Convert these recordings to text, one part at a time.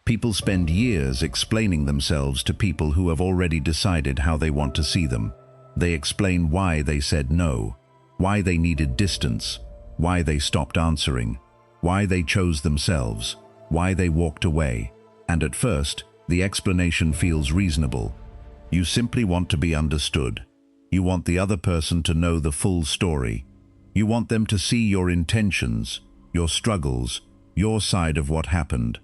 People spend years explaining themselves to people who have already decided how they want to see them. They explain why they said no, why they needed distance, why they stopped answering, why they chose themselves, why they walked away. And at first, the explanation feels reasonable. You simply want to be understood. You want the other person to know the full story. You want them to see your intentions, your struggles, your side of what happened.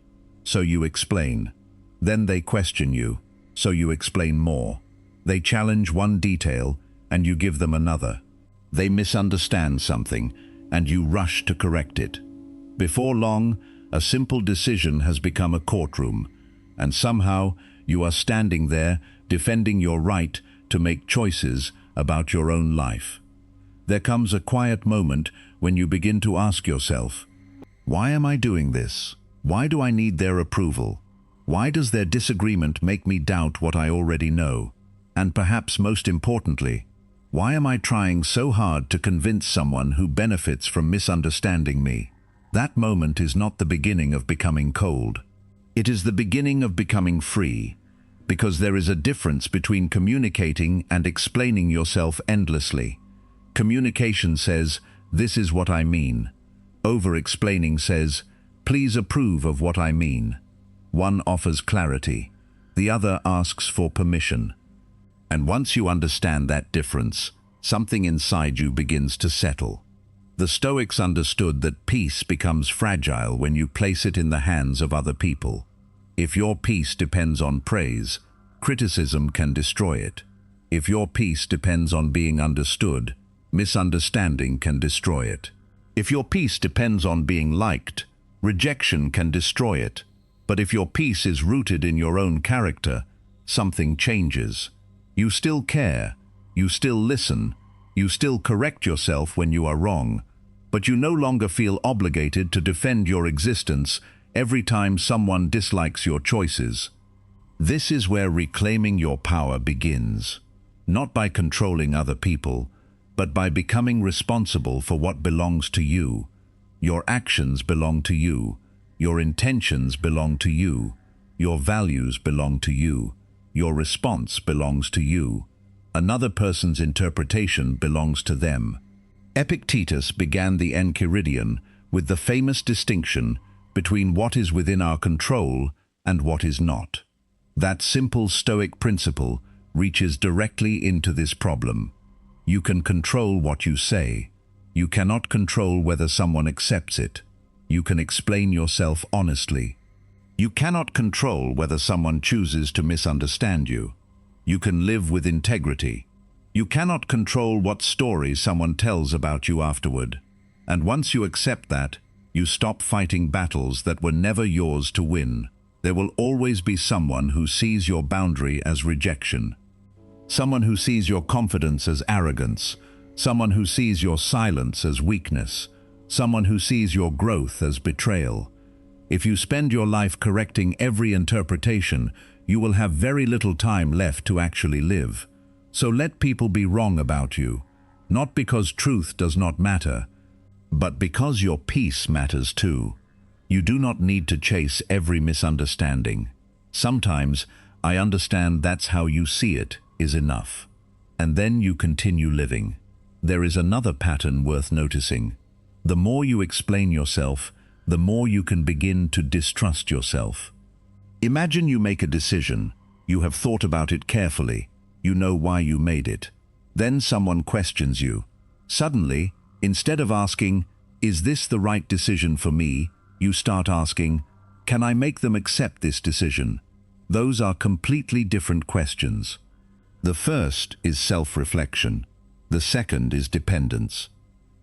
So you explain. Then they question you, so you explain more. They challenge one detail, and you give them another. They misunderstand something, and you rush to correct it. Before long, a simple decision has become a courtroom, and somehow you are standing there defending your right to make choices about your own life. There comes a quiet moment when you begin to ask yourself, why am I doing this? Why do I need their approval? Why does their disagreement make me doubt what I already know? And perhaps most importantly, why am I trying so hard to convince someone who benefits from misunderstanding me? That moment is not the beginning of becoming cold. It is the beginning of becoming free, because there is a difference between communicating and explaining yourself endlessly. Communication says, "This is what I mean." Over-explaining says, "Please approve of what I mean." One offers clarity, the other asks for permission. And once you understand that difference, something inside you begins to settle. The Stoics understood that peace becomes fragile when you place it in the hands of other people. If your peace depends on praise, criticism can destroy it. If your peace depends on being understood, misunderstanding can destroy it. If your peace depends on being liked, rejection can destroy it. But if your peace is rooted in your own character, something changes. You still care, you still listen, you still correct yourself when you are wrong, but you no longer feel obligated to defend your existence every time someone dislikes your choices. This is where reclaiming your power begins, not by controlling other people, but by becoming responsible for what belongs to you. Your actions belong to you. Your intentions belong to you. Your values belong to you. Your response belongs to you. Another person's interpretation belongs to them. Epictetus began the Enchiridion with the famous distinction between what is within our control and what is not. That simple Stoic principle reaches directly into this problem. You can control what you say. You cannot control whether someone accepts it. You can explain yourself honestly. You cannot control whether someone chooses to misunderstand you. You can live with integrity. You cannot control what story someone tells about you afterward. And once you accept that, you stop fighting battles that were never yours to win. There will always be someone who sees your boundary as rejection. Someone who sees your confidence as arrogance. Someone who sees your silence as weakness. Someone who sees your growth as betrayal. If you spend your life correcting every interpretation, you will have very little time left to actually live. So let people be wrong about you, not because truth does not matter, but because your peace matters too. You do not need to chase every misunderstanding. Sometimes, "I understand that's how you see it" is enough. And then you continue living. There is another pattern worth noticing. The more you explain yourself, the more you can begin to distrust yourself. Imagine you make a decision. You have thought about it carefully. You know why you made it. Then someone questions you. Suddenly, instead of asking, "Is this the right decision for me?" you start asking, "Can I make them accept this decision?" Those are completely different questions. The first is self-reflection. The second is dependence.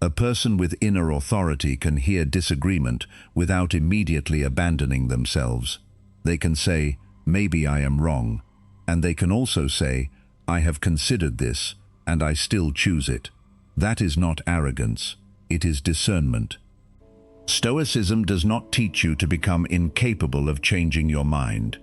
A person with inner authority can hear disagreement without immediately abandoning themselves. They can say, "Maybe I am wrong." And they can also say, "I have considered this, and I still choose it." That is not arrogance, it is discernment. Stoicism does not teach you to become incapable of changing your mind.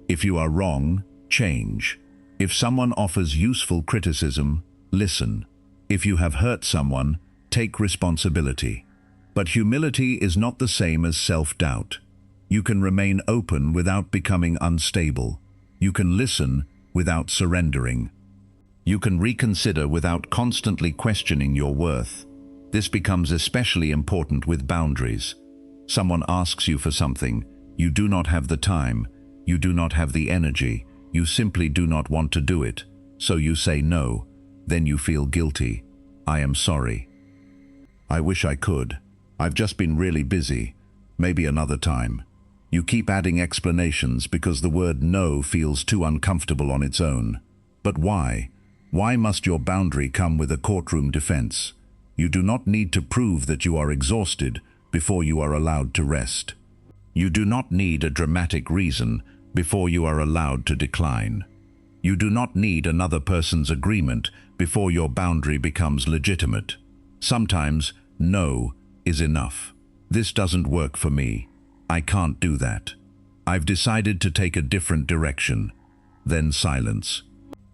If you are wrong, change. If someone offers useful criticism, listen. If you have hurt someone, take responsibility. But humility is not the same as self-doubt. You can remain open without becoming unstable. You can listen without surrendering. You can reconsider without constantly questioning your worth. This becomes especially important with boundaries. Someone asks you for something. You do not have the time. You do not have the energy. You simply do not want to do it. So you say no. Then you feel guilty. I am sorry. I wish I could. I've just been really busy. Maybe another time. You keep adding explanations because the word no feels too uncomfortable on its own. But why? Why must your boundary come with a courtroom defense? You do not need to prove that you are exhausted before you are allowed to rest. You do not need a dramatic reason before you are allowed to decline. You do not need another person's agreement before your boundary becomes legitimate. Sometimes, no is enough. This doesn't work for me. I can't do that. I've decided to take a different direction. Then silence.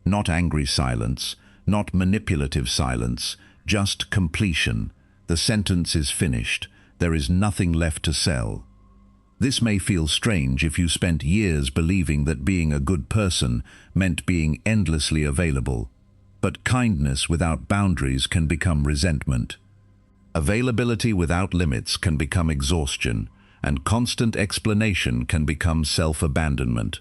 Not angry silence, not manipulative silence, just completion. The sentence is finished. There is nothing left to sell. This may feel strange if you spent years believing that being a good person meant being endlessly available. But kindness without boundaries can become resentment. Availability without limits can become exhaustion, and constant explanation can become self-abandonment.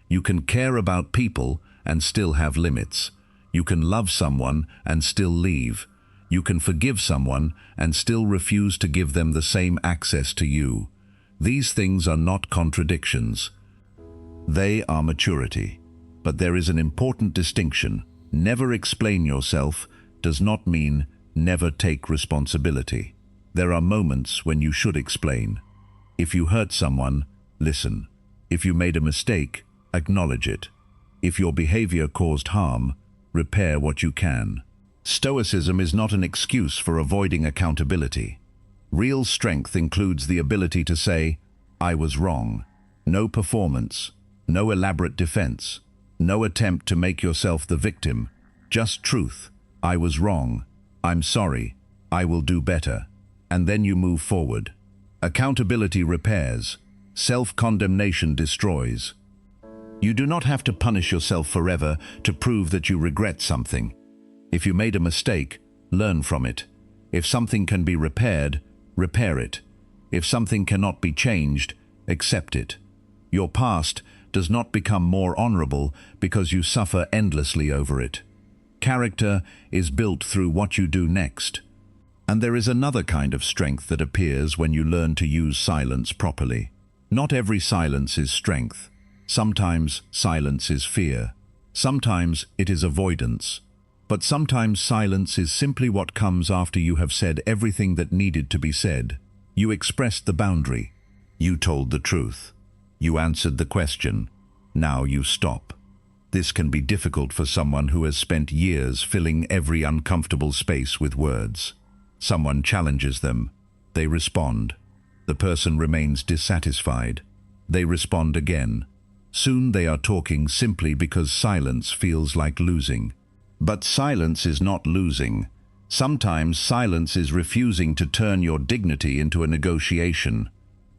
You can care about people and still have limits. You can love someone and still leave. You can forgive someone and still refuse to give them the same access to you. These things are not contradictions. They are maturity. But there is an important distinction. Never explain yourself does not mean never take responsibility. There are moments when you should explain. If you hurt someone, listen. If you made a mistake, acknowledge it. If your behavior caused harm, repair what you can. Stoicism is not an excuse for avoiding accountability. Real strength includes the ability to say, I was wrong. No performance, no elaborate defense, no attempt to make yourself the victim. Just truth. I was wrong. I'm sorry. I will do better. And then you move forward. Accountability repairs. Self-condemnation destroys. You do not have to punish yourself forever to prove that you regret something. If you made a mistake, learn from it. If something can be repaired, repair it. If something cannot be changed, accept it. Your past does not become more honorable because you suffer endlessly over it. Character is built through what you do next. And there is another kind of strength that appears when you learn to use silence properly. Not every silence is strength. Sometimes silence is fear. Sometimes it is avoidance. But sometimes silence is simply what comes after you have said everything that needed to be said. You expressed the boundary. You told the truth. You answered the question. Now you stop. This can be difficult for someone who has spent years filling every uncomfortable space with words. Someone challenges them. They respond. The person remains dissatisfied. They respond again. Soon they are talking simply because silence feels like losing. But silence is not losing. Sometimes silence is refusing to turn your dignity into a negotiation.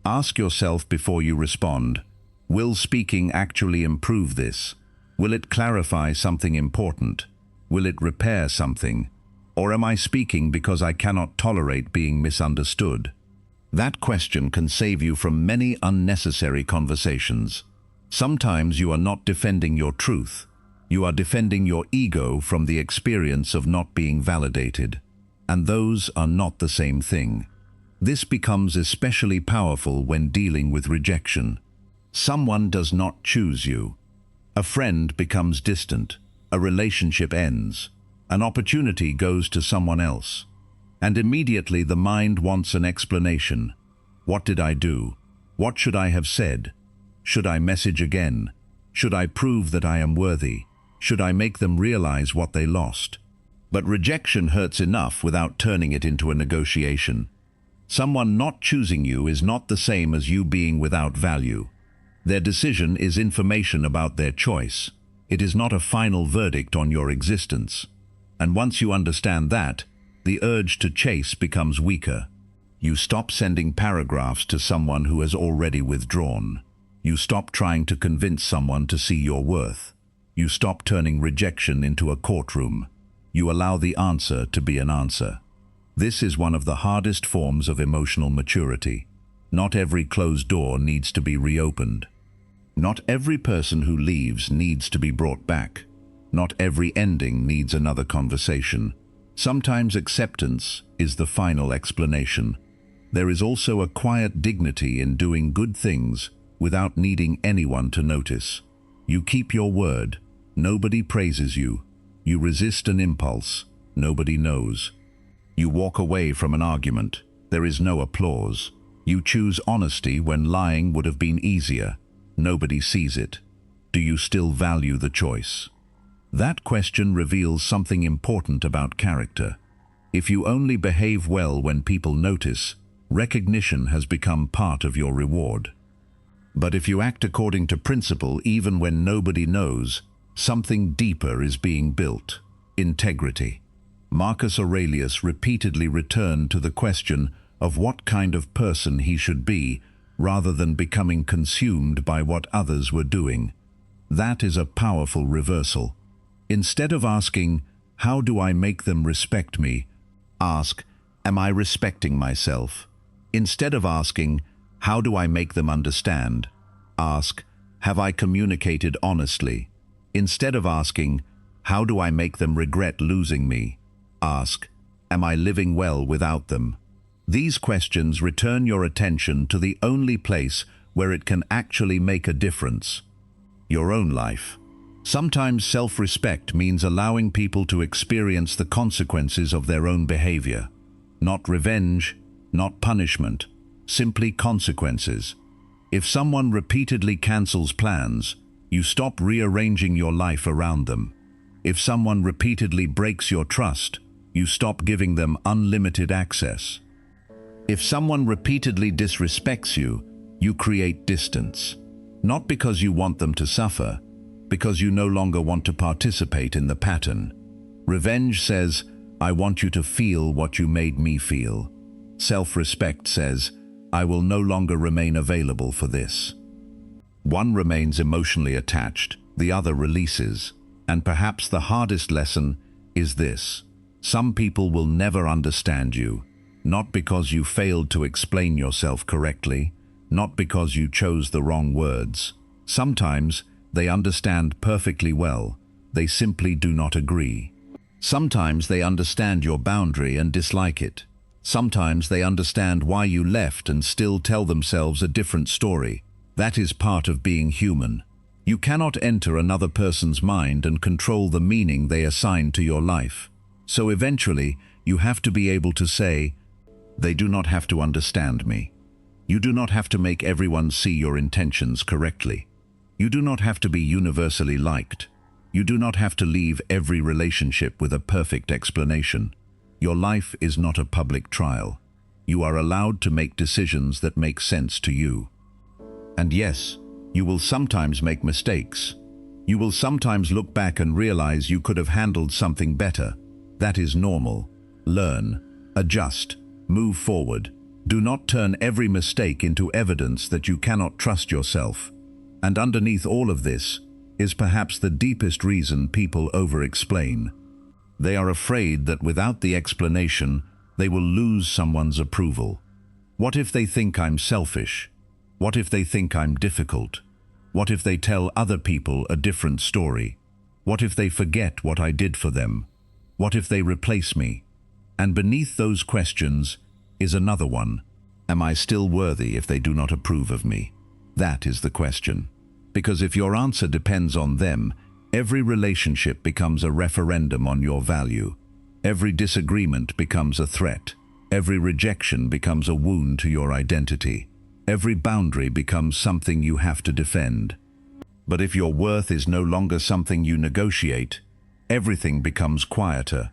Ask yourself before you respond, will speaking actually improve this? Will it clarify something important? Will it repair something? Or am I speaking because I cannot tolerate being misunderstood? That question can save you from many unnecessary conversations. Sometimes you are not defending your truth. You are defending your ego from the experience of not being validated. And those are not the same thing. This becomes especially powerful when dealing with rejection. Someone does not choose you. A friend becomes distant. A relationship ends. An opportunity goes to someone else. And immediately the mind wants an explanation. What did I do? What should I have said? Should I message again? Should I prove that I am worthy? Should I make them realize what they lost? But rejection hurts enough without turning it into a negotiation. Someone not choosing you is not the same as you being without value. Their decision is information about their choice. It is not a final verdict on your existence. And once you understand that, the urge to chase becomes weaker. You stop sending paragraphs to someone who has already withdrawn. You stop trying to convince someone to see your worth. You stop turning rejection into a courtroom. You allow the answer to be an answer. This is one of the hardest forms of emotional maturity. Not every closed door needs to be reopened. Not every person who leaves needs to be brought back. Not every ending needs another conversation. Sometimes acceptance is the final explanation. There is also a quiet dignity in doing good things without needing anyone to notice. You keep your word. Nobody praises you. You resist an impulse. Nobody knows. You walk away from an argument. There is no applause. You choose honesty when lying would have been easier. Nobody sees it. Do you still value the choice? That question reveals something important about character. If you only behave well when people notice, recognition has become part of your reward. But if you act according to principle even when nobody knows, something deeper is being built: integrity. Marcus Aurelius repeatedly returned to the question of what kind of person he should be, rather than becoming consumed by what others were doing. That is a powerful reversal. Instead of asking, "How do I make them respect me?" ask, "Am I respecting myself?" Instead of asking, "How do I make them understand?" ask, "Have I communicated honestly?" Instead of asking, "How do I make them regret losing me?" ask, "Am I living well without them?" These questions return your attention to the only place where it can actually make a difference: your own life. Sometimes self-respect means allowing people to experience the consequences of their own behavior. Not revenge, not punishment, simply consequences. If someone repeatedly cancels plans, you stop rearranging your life around them. If someone repeatedly breaks your trust, you stop giving them unlimited access. If someone repeatedly disrespects you, you create distance. Not because you want them to suffer, because you no longer want to participate in the pattern. Revenge says, "I want you to feel what you made me feel." Self-respect says, "I will no longer remain available for this." One remains emotionally attached, the other releases. And perhaps the hardest lesson is this: some people will never understand you, not because you failed to explain yourself correctly, not because you chose the wrong words. Sometimes they understand perfectly well, they simply do not agree. Sometimes they understand your boundary and dislike it. Sometimes they understand why you left and still tell themselves a different story. That is part of being human. You cannot enter another person's mind and control the meaning they assign to your life. So eventually, you have to be able to say, "They do not have to understand me." You do not have to make everyone see your intentions correctly. You do not have to be universally liked. You do not have to leave every relationship with a perfect explanation. Your life is not a public trial. You are allowed to make decisions that make sense to you. And yes, you will sometimes make mistakes. You will sometimes look back and realize you could have handled something better. That is normal. Learn, adjust, move forward. Do not turn every mistake into evidence that you cannot trust yourself. And underneath all of this is perhaps the deepest reason people over-explain. They are afraid that without the explanation, they will lose someone's approval. What if they think I'm selfish? What if they think I'm difficult? What if they tell other people a different story? What if they forget what I did for them? What if they replace me? And beneath those questions is another one. Am I still worthy if they do not approve of me? That is the question. Because if your answer depends on them, every relationship becomes a referendum on your value. Every disagreement becomes a threat. Every rejection becomes a wound to your identity. Every boundary becomes something you have to defend. But if your worth is no longer something you negotiate, everything becomes quieter.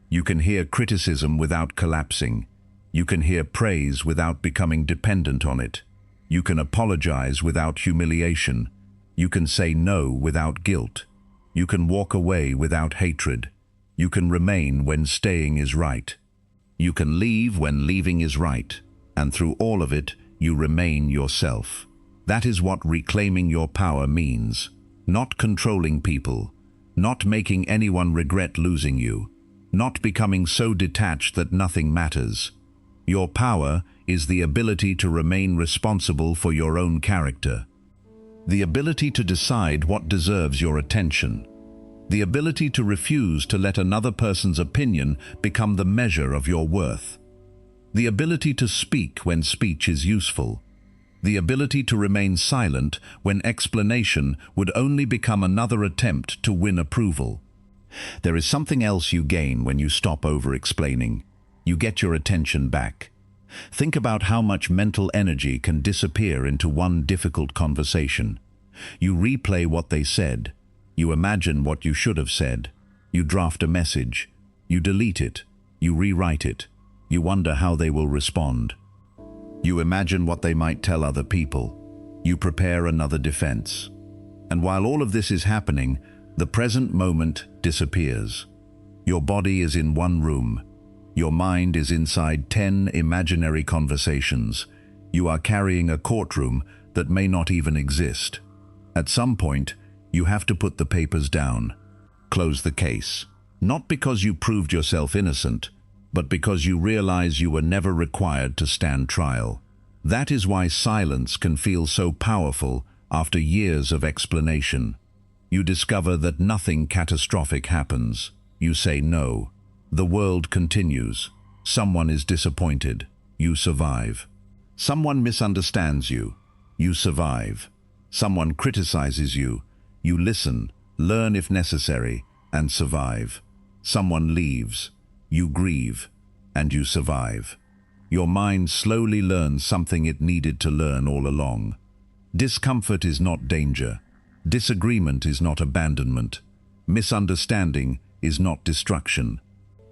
You can hear criticism without collapsing. You can hear praise without becoming dependent on it. You can apologize without humiliation. You can say no without guilt. You can walk away without hatred. You can remain when staying is right. You can leave when leaving is right. and through all of it, you remain yourself. That is what reclaiming your power means. Not controlling people, not making anyone regret losing you, not becoming so detached that nothing matters. Your power is the ability to remain responsible for your own character. The ability to decide what deserves your attention. The ability to refuse to let another person's opinion become the measure of your worth. The ability to speak when speech is useful. The ability to remain silent when explanation would only become another attempt to win approval. There is something else you gain when you stop over-explaining. You get your attention back. Think about how much mental energy can disappear into one difficult conversation. You replay what they said. You imagine what you should have said. You draft a message. You delete it. You rewrite it. You wonder how they will respond. You imagine what they might tell other people. You prepare another defense. And while all of this is happening, the present moment disappears. Your body is in one room. Your mind is inside 10 imaginary conversations. You are carrying a courtroom that may not even exist. At some point, you have to put the papers down. Close the case. Not because you proved yourself innocent, but because you realize you were never required to stand trial. That is why silence can feel so powerful after years of explanation. You discover that nothing catastrophic happens. You say no. The world continues. Someone is disappointed. You survive. Someone misunderstands you. You survive. Someone criticizes you. You listen, learn if necessary, and survive. Someone leaves. You grieve, and you survive. Your mind slowly learns something it needed to learn all along. Discomfort is not danger. Disagreement is not abandonment. Misunderstanding is not destruction.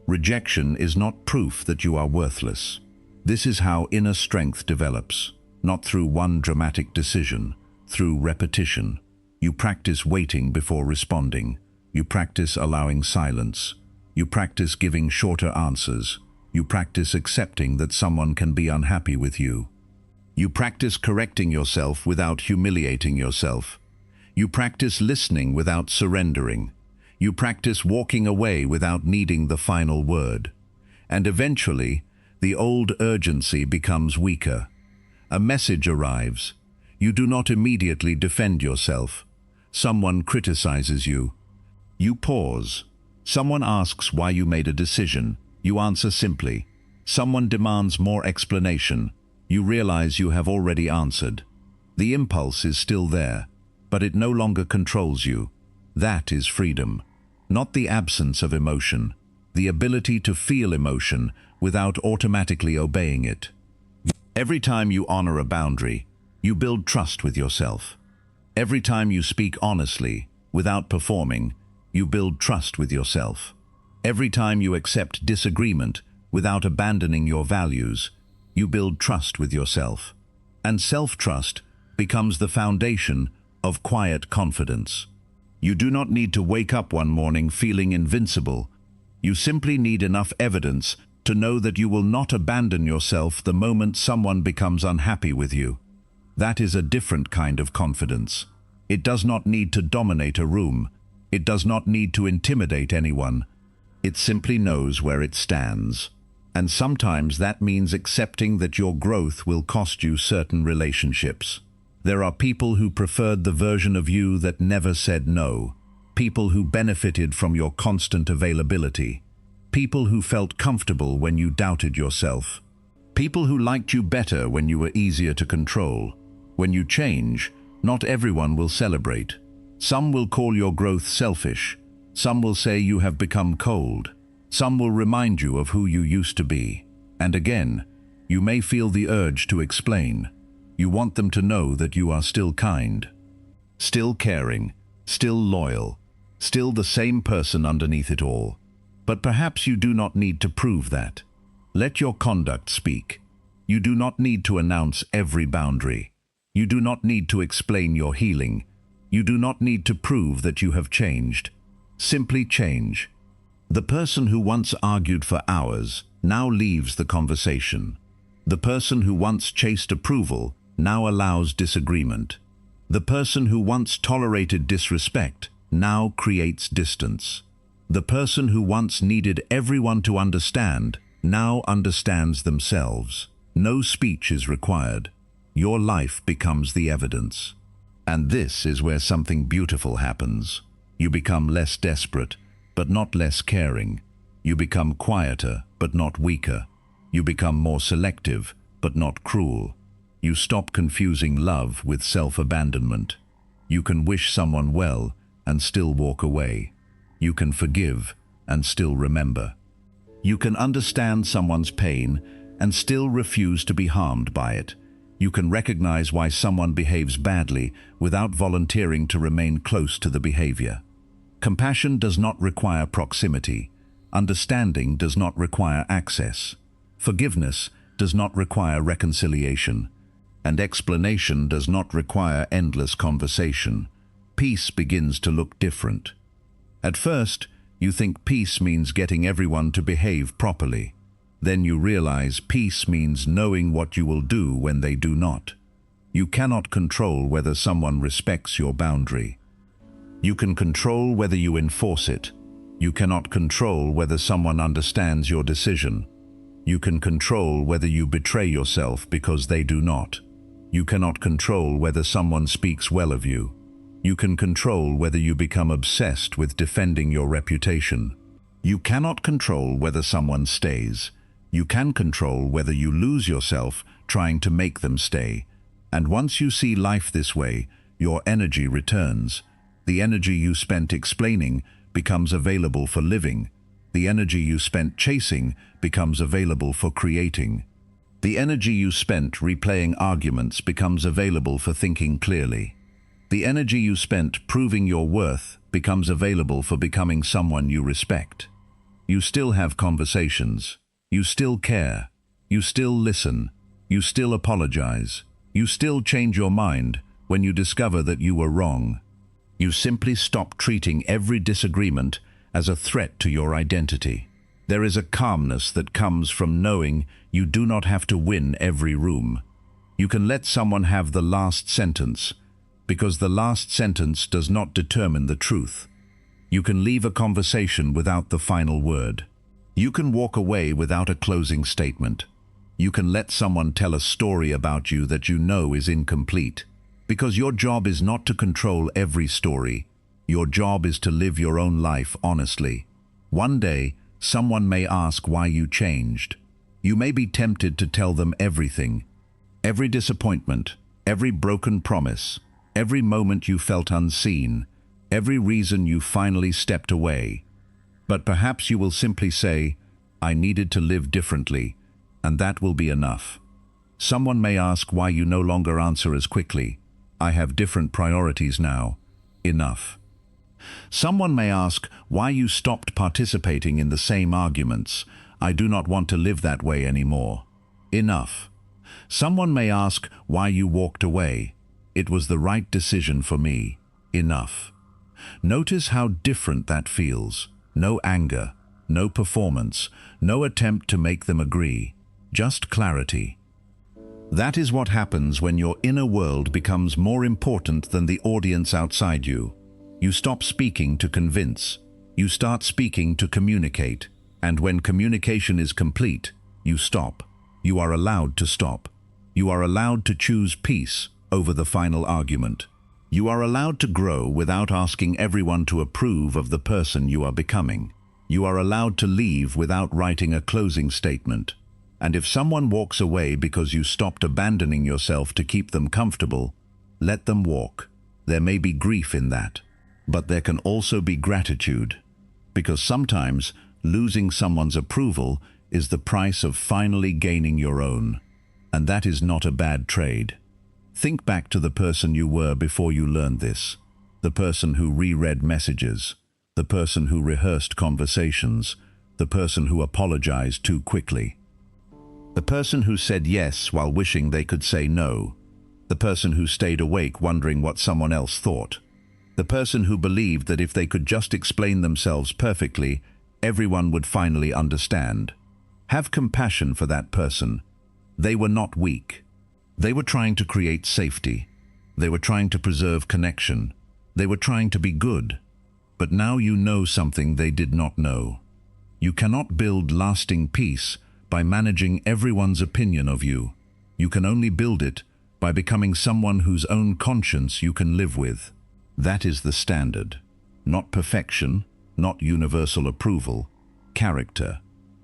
Rejection is not proof that you are worthless. This is how inner strength develops, not through one dramatic decision, through repetition. You practice waiting before responding. You practice allowing silence. You practice giving shorter answers. You practice accepting that someone can be unhappy with you. You practice correcting yourself without humiliating yourself. You practice listening without surrendering. You practice walking away without needing the final word. And eventually, the old urgency becomes weaker. A message arrives. You do not immediately defend yourself. Someone criticizes you. You pause. Someone asks why you made a decision. You answer simply. Someone demands more explanation. You realize you have already answered. The impulse is still there, but it no longer controls you. That is freedom. Not the absence of emotion, the ability to feel emotion without automatically obeying it. Every time you honor a boundary, you build trust with yourself. Every time you speak honestly, without performing, you build trust with yourself. Every time you accept disagreement without abandoning your values, you build trust with yourself. And self-trust becomes the foundation of quiet confidence. You do not need to wake up one morning feeling invincible. You simply need enough evidence to know that you will not abandon yourself the moment someone becomes unhappy with you. That is a different kind of confidence. It does not need to dominate a room. It does not need to intimidate anyone. It simply knows where it stands. And sometimes that means accepting that your growth will cost you certain relationships. There are people who preferred the version of you that never said no. People who benefited from your constant availability. People who felt comfortable when you doubted yourself. People who liked you better when you were easier to control. When you change, not everyone will celebrate. Some will call your growth selfish. Some will say you have become cold. Some will remind you of who you used to be. And again, you may feel the urge to explain. You want them to know that you are still kind, still caring, still loyal, still the same person underneath it all. But perhaps you do not need to prove that. Let your conduct speak. You do not need to announce every boundary. You do not need to explain your healing. You do not need to prove that you have changed. Simply change. The person who once argued for hours now leaves the conversation. The person who once chased approval now allows disagreement. The person who once tolerated disrespect now creates distance. The person who once needed everyone to understand now understands themselves. No speech is required. Your life becomes the evidence. And this is where something beautiful happens. You become less desperate, but not less caring. You become quieter, but not weaker. You become more selective, but not cruel. You stop confusing love with self-abandonment. You can wish someone well and still walk away. You can forgive and still remember. You can understand someone's pain and still refuse to be harmed by it. You can recognize why someone behaves badly without volunteering to remain close to the behavior. Compassion does not require proximity. Understanding does not require access. Forgiveness does not require reconciliation. And explanation does not require endless conversation. Peace begins to look different. At first, you think peace means getting everyone to behave properly. Then you realize peace means knowing what you will do when they do not. You cannot control whether someone respects your boundary. You can control whether you enforce it. You cannot control whether someone understands your decision. You can control whether you betray yourself because they do not. You cannot control whether someone speaks well of you. You can control whether you become obsessed with defending your reputation. You cannot control whether someone stays. You can control whether you lose yourself trying to make them stay. And once you see life this way, your energy returns. The energy you spent explaining becomes available for living. The energy you spent chasing becomes available for creating. The energy you spent replaying arguments becomes available for thinking clearly. The energy you spent proving your worth becomes available for becoming someone you respect. You still have conversations. You still care. You still listen. You still apologize. You still change your mind when you discover that you were wrong. You simply stop treating every disagreement as a threat to your identity. There is a calmness that comes from knowing you do not have to win every room. You can let someone have the last sentence, because the last sentence does not determine the truth. You can leave a conversation without the final word. You can walk away without a closing statement. You can let someone tell a story about you that you know is incomplete. Because your job is not to control every story. Your job is to live your own life honestly. One day, someone may ask why you changed. You may be tempted to tell them everything. Every disappointment, every broken promise, every moment you felt unseen, every reason you finally stepped away. But perhaps you will simply say, I needed to live differently, and that will be enough. Someone may ask why you no longer answer as quickly. I have different priorities now. Enough. Someone may ask why you stopped participating in the same arguments. I do not want to live that way anymore. Enough. Someone may ask why you walked away. It was the right decision for me. Enough. Notice how different that feels. No anger, no performance, no attempt to make them agree, just clarity. That is what happens when your inner world becomes more important than the audience outside you. You stop speaking to convince. You start speaking to communicate. And when communication is complete, you stop. You are allowed to stop. You are allowed to choose peace over the final argument. You are allowed to grow without asking everyone to approve of the person you are becoming. You are allowed to leave without writing a closing statement. And if someone walks away because you stopped abandoning yourself to keep them comfortable, let them walk. There may be grief in that, but there can also be gratitude, because sometimes losing someone's approval is the price of finally gaining your own, and that is not a bad trade. Think back to the person you were before you learned this, the person who reread messages, the person who rehearsed conversations, the person who apologized too quickly, the person who said yes while wishing they could say no, the person who stayed awake wondering what someone else thought, the person who believed that if they could just explain themselves perfectly, everyone would finally understand. Have compassion for that person. They were not weak. They were trying to create safety. They were trying to preserve connection. They were trying to be good. But now you know something they did not know. You cannot build lasting peace by managing everyone's opinion of you. You can only build it by becoming someone whose own conscience you can live with. That is the standard. Not perfection, not universal approval. Character.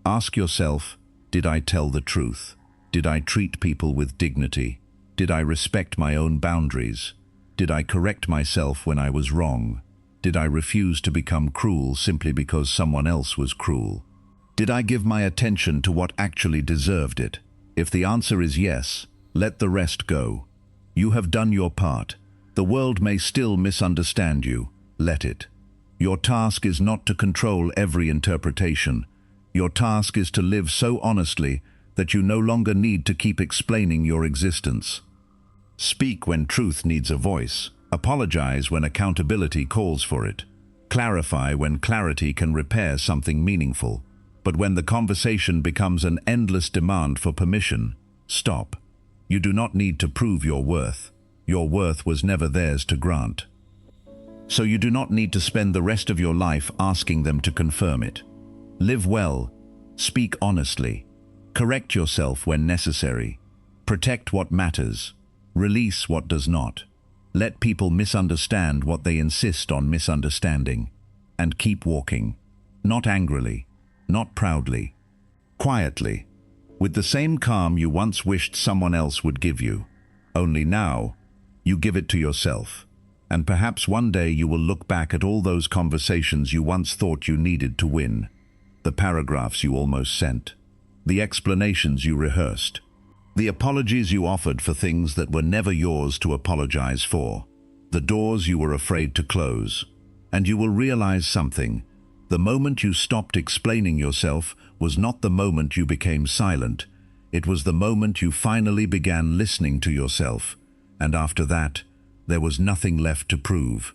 Ask yourself, did I tell the truth? Did I treat people with dignity? Did I respect my own boundaries? Did I correct myself when I was wrong? Did I refuse to become cruel simply because someone else was cruel? Did I give my attention to what actually deserved it? If the answer is yes, let the rest go. You have done your part. The world may still misunderstand you. Let it. Your task is not to control every interpretation. Your task is to live so honestly that you no longer need to keep explaining your existence. Speak when truth needs a voice. Apologize when accountability calls for it. Clarify when clarity can repair something meaningful. But when the conversation becomes an endless demand for permission, stop. You do not need to prove your worth. Your worth was never theirs to grant. So you do not need to spend the rest of your life asking them to confirm it. Live well. Speak honestly. Correct yourself when necessary. Protect what matters. Release what does not. Let people misunderstand what they insist on misunderstanding. And keep walking. Not angrily. Not proudly. Quietly. With the same calm you once wished someone else would give you. Only now, you give it to yourself. And perhaps one day you will look back at all those conversations you once thought you needed to win. The paragraphs you almost sent. The explanations you rehearsed. The apologies you offered for things that were never yours to apologize for. The doors you were afraid to close. And you will realize something. The moment you stopped explaining yourself was not the moment you became silent. It was the moment you finally began listening to yourself. And after that, there was nothing left to prove.